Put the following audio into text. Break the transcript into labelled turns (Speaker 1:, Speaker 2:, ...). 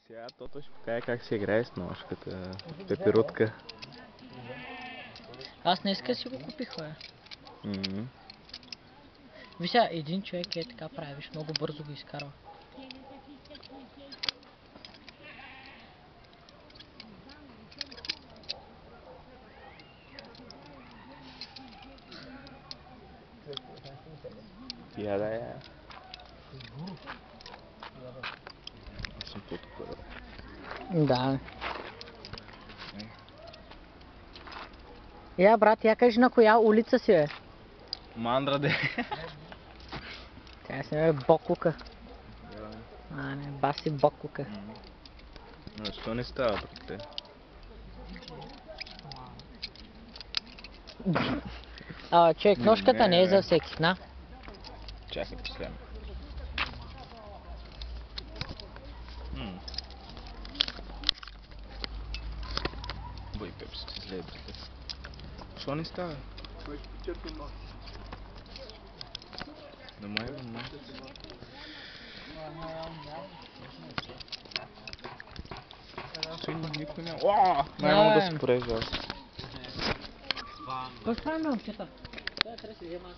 Speaker 1: Сега тото ще покаже как се играе с ножката. Пепирутка.
Speaker 2: Аз днеска си го купих, бе. Вися, един човек е така правиш, много бързо го изкарва.
Speaker 1: Я да я. Аз съм по-тук.
Speaker 2: Да. Я, брат, я кажи на коя улица си е?
Speaker 1: Мандра де.
Speaker 2: Тя си е Бокука. А, не, баси Бокука.
Speaker 1: Защо не става при те?
Speaker 2: Човек, ножката не е за всеки, на?
Speaker 1: Чакай, последно. Бой, пепси, ти зле, брате. Защо не става?
Speaker 3: Кой ще почерпи нос?
Speaker 1: Да май, да май. Той никой няма. Ооо! Най-много да се порежа аз.
Speaker 2: Какво правим, момчета? Трябва да се взема аз.